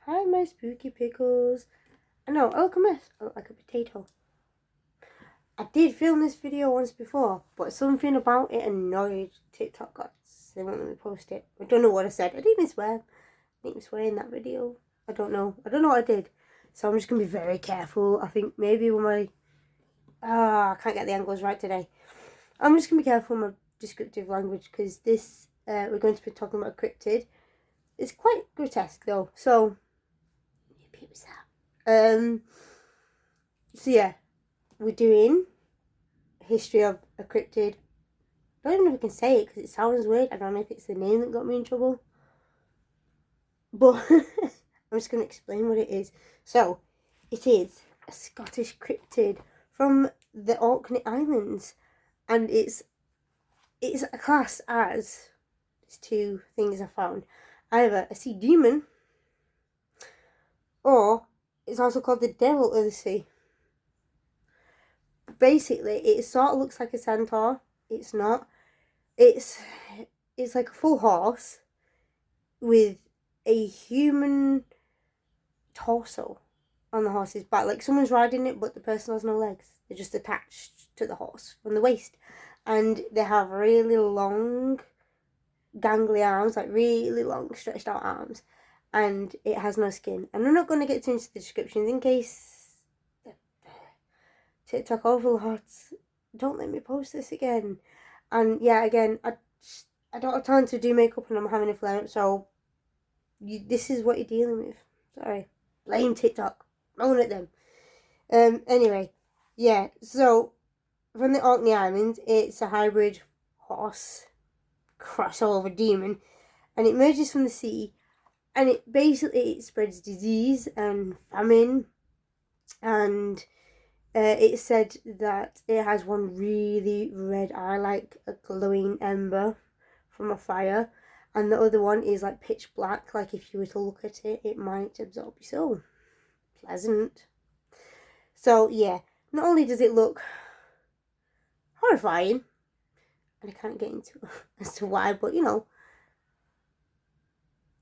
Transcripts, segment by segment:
Hi, my spooky pickles. I know, I look a mess. I look like a potato. I did film this video once before, but something about it annoyed TikTok gods. They won't let me post it. I don't know what I said. I didn't even swear. I didn't even swear in that video. I don't know. I don't know what I did. So I'm just going to be very careful. I think maybe when my... I can't get the angles right today. I'm just going to be careful with my descriptive language because this... we're going to be talking about cryptid. It's quite grotesque though. So... maybe it was that. So yeah, we're doing history of a cryptid. I don't even know if I can say it because it sounds weird. I don't know if it's the name that got me in trouble. But I'm just going to explain what it is. So, it is a Scottish cryptid from the Orkney Islands. And it's a class as... there's two things I found. Either a sea demon, or it's also called the devil of the sea. Basically, it sort of looks like a centaur. It's not. It's like a full horse with a human torso on the horse's back. Like someone's riding it, but the person has no legs. They're just attached to the horse from the waist. And they have really long, gangly arms, like really long, stretched out arms. And it has no skin. And I'm not going to get too into the descriptions in case TikTok overlords don't let me post this again. And yeah, again, I don't have time to do makeup and I'm having a flare up, so this is what you're dealing with. Sorry. Blame TikTok. Moan at them. Anyway, yeah, so from the Orkney Islands, it's a hybrid horse crossover demon, and it emerges from the sea, and it spreads disease and famine, and it said that it has one really red eye, like a glowing ember from a fire, and the other one is like pitch black, like if you were to look at it, it might absorb your soul. Pleasant. So yeah, not only does it look horrifying, and I can't get into as to why, but you know,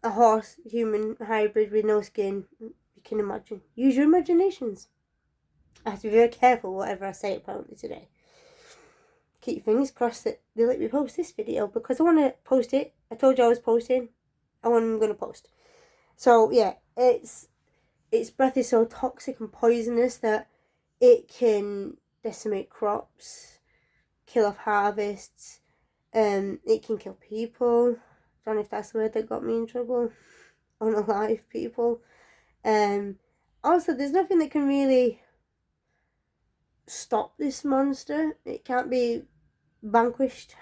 a horse human hybrid with no skin, you can imagine. Use your imaginations. I have to be very careful whatever I say apparently today. Keep your fingers crossed that they let me post this video because I want to post it. I told you I was posting. I'm going to post. So yeah, its breath is so toxic and poisonous that it can decimate crops, kill off harvests. It can kill people. I don't know if that's the word that got me in trouble. Unalive people. Also, there's nothing that can really stop this monster. It can't be vanquished.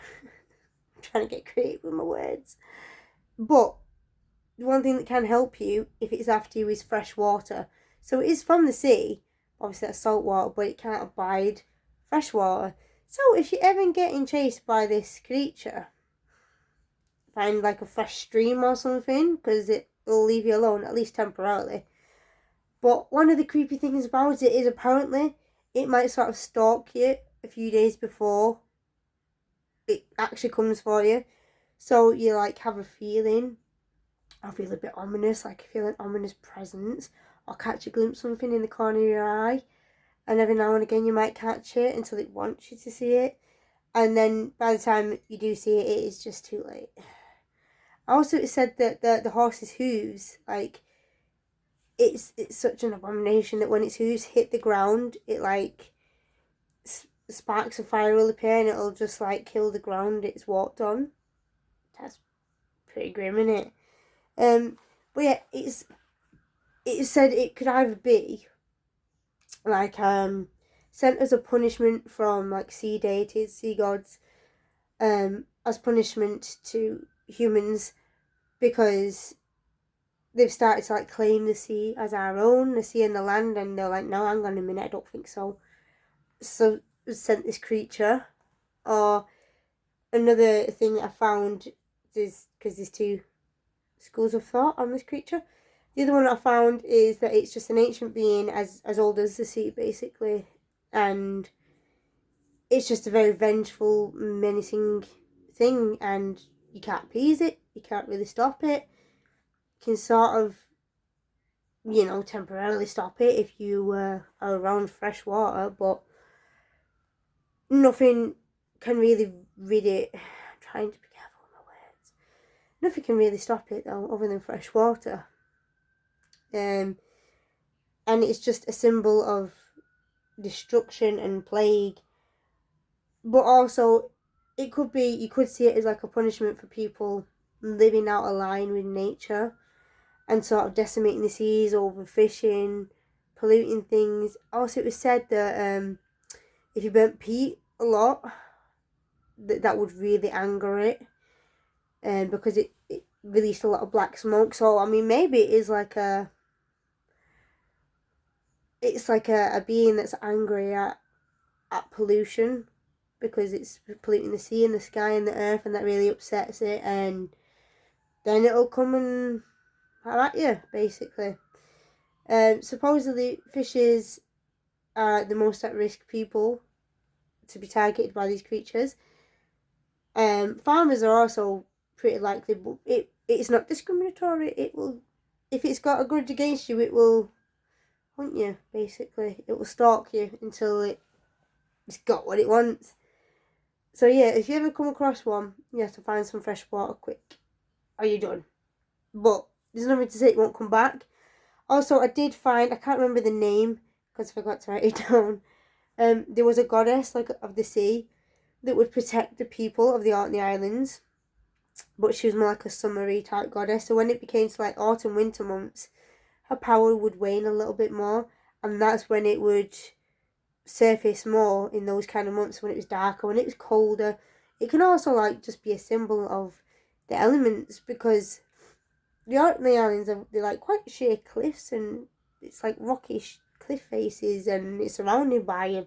I'm trying to get creative with my words. But the one thing that can help you if it's after you is fresh water. So it is from the sea. Obviously that's salt water, but it can't abide fresh water. So if you're ever getting chased by this creature, find like a fresh stream or something, because it will leave you alone, at least temporarily. But one of the creepy things about it is apparently it might sort of stalk you a few days before it actually comes for you. So you like have a feeling, I feel a bit ominous, like I feel an ominous presence, or catch a glimpse of something in the corner of your eye. And every now and again you might catch it until it wants you to see it. And then by the time you do see it, it is just too late. Also, it said that the horse's hooves, like, it's such an abomination that when its hooves hit the ground, it like sparks of fire will appear and it'll just like kill the ground it's walked on. That's pretty grim, isn't it? But yeah, it said it could either be like sent as a punishment from like sea deities, sea gods, as punishment to humans because they've started to like claim the sea as our own, the sea and the land, and they're like, no, hang on a minute, I don't think so. So sent this creature. Or another thing I found is, because there's two schools of thought on this creature. The other one I found is that it's just an ancient being as old as the sea, basically, and it's just a very vengeful, menacing thing, and you can't appease it, you can't really stop it. You can sort of temporarily stop it if you are around fresh water, but nothing can really rid it. I'm trying to be careful with my words. Nothing can really stop it though, other than fresh water. And it's just a symbol of destruction and plague. But also, you could see it as like a punishment for people living out of line with nature and sort of decimating the seas, overfishing, polluting things. Also, it was said that if you burnt peat a lot, that would really anger it, because it released a lot of black smoke. So I mean, maybe it's like a being that's angry at pollution, because it's polluting the sea and the sky and the earth, and that really upsets it, and then it'll come and at you, basically. Supposedly, fishes are the most at-risk people to be targeted by these creatures. Farmers are also pretty likely, but it's not discriminatory. It will, if it's got a grudge against you, it will hunt you, basically. It will stalk you until it's got what it wants. So yeah, if you ever come across one, you have to find some fresh water quick, or you're done. But there's nothing to say it won't come back. Also, I did find, I can't remember the name because I forgot to write it down. There was a goddess of the sea that would protect the people of the Orkney Islands, but she was more like a summery type goddess. So when it became to like autumn, winter months, her power would wane a little bit more, and that's when it would surface more in those kind of months when it was darker, when it was colder. It can also like just be a symbol of the elements, because the Orkney Islands they're like quite sheer cliffs, and it's like rocky cliff faces, and it's surrounded by a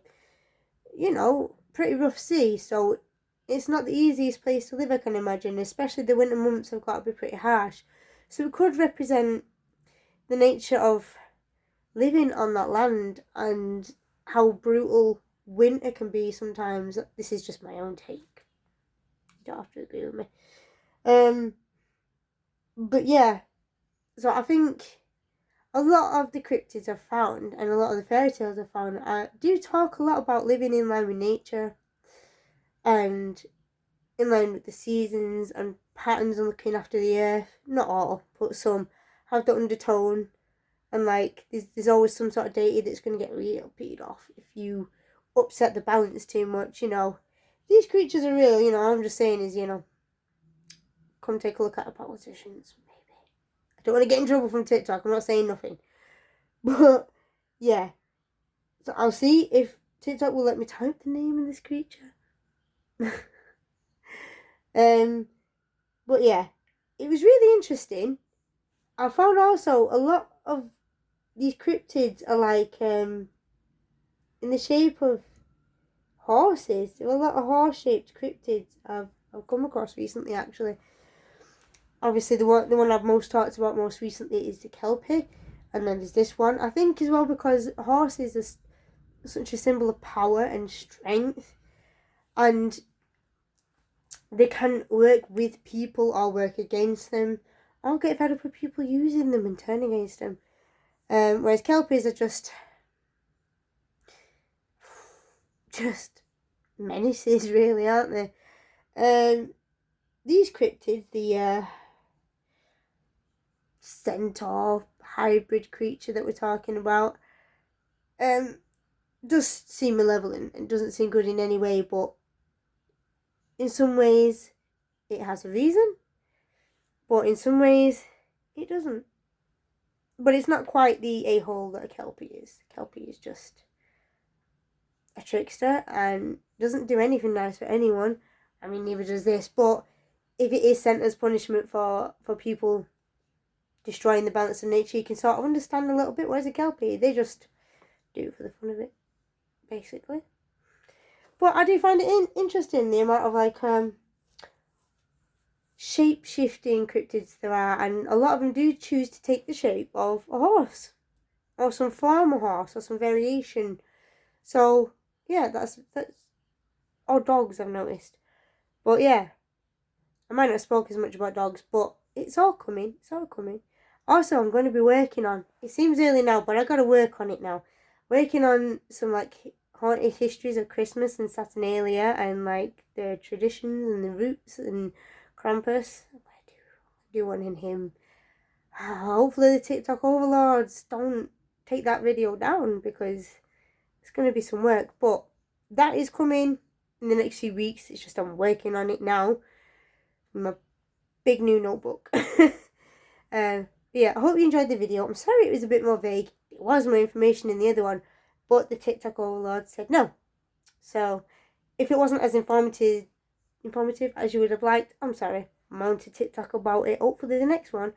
pretty rough sea. So it's not the easiest place to live, I can imagine, especially the winter months have got to be pretty harsh. So it could represent the nature of living on that land and how brutal winter can be sometimes. This is just my own take. You don't have to agree with me. But yeah, so I think a lot of the cryptids I've found and a lot of the fairy tales I've found do talk a lot about living in line with nature and in line with the seasons and patterns and looking after the earth. Not all, but some have the undertone. And like, there's always some sort of deity that's going to get real peed off if you upset the balance too much, These creatures are real, all I'm just saying is, come take a look at the politicians, maybe. I don't want to get in trouble from TikTok, I'm not saying nothing. But, yeah. So I'll see if TikTok will let me type the name of this creature. But yeah, it was really interesting. I found also a lot of these cryptids are like in the shape of horses. There are a lot of horse-shaped cryptids I've come across recently, actually. Obviously, the one I've most talked about most recently is the Kelpie, and then there's this one. I think as well because horses are such a symbol of power and strength, and they can work with people or work against them, or get fed up with people using them and turn against them. Whereas Kelpies are just menaces, really, aren't they? These cryptids, the centaur hybrid creature that we're talking about, does seem malevolent and doesn't seem good in any way, but in some ways it has a reason, but in some ways it doesn't. But it's not quite the a-hole that a Kelpie is. Kelpie is just a trickster and doesn't do anything nice for anyone. I mean, neither does this, but if it is sent as punishment for people destroying the balance of nature, you can sort of understand a little bit. Whereas a Kelpie, they just do it for the fun of it, basically. But I do find it interesting, the amount of like shape-shifting cryptids there are, and a lot of them do choose to take the shape of a horse, or some form of horse, or some variation. So yeah, that's or dogs, I've noticed. But yeah, I might not have spoken as much about dogs, but it's all coming. It's all coming. Also, I'm going to be working on, it seems early now, but I got to work on it now. Working on some like haunted histories of Christmas and Saturnalia and like the traditions and the roots and Krampus. I do one in him. Hopefully the TikTok overlords don't take that video down, because it's going to be some work. But that is coming in the next few weeks. It's just I'm working on it now. My big new notebook. Yeah, I hope you enjoyed the video. I'm sorry it was a bit more vague. There was more information in the other one, but the TikTok overlord said no. So if it wasn't as informative as you would have liked, I'm sorry. I'm on to TikTok about it. Hopefully the next one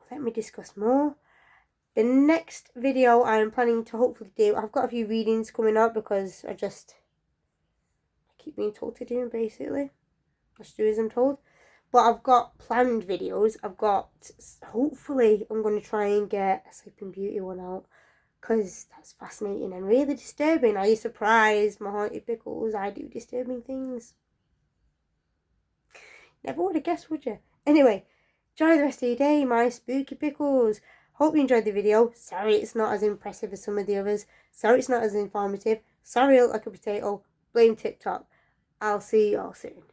will let me discuss more. The next video I'm planning to hopefully do, I've got a few readings coming up because I keep being told to do them basically. Just do as I'm told. But I've got planned videos. Hopefully I'm going to try and get a Sleeping Beauty one out, because that's fascinating and really disturbing. Are you surprised, my haunted pickles? I do disturbing things. Never would have guessed, would you? Anyway, enjoy the rest of your day, my spooky pickles. Hope you enjoyed the video. Sorry it's not as impressive as some of the others. Sorry it's not as informative. Sorry I look like a potato. Blame TikTok. I'll see you all soon.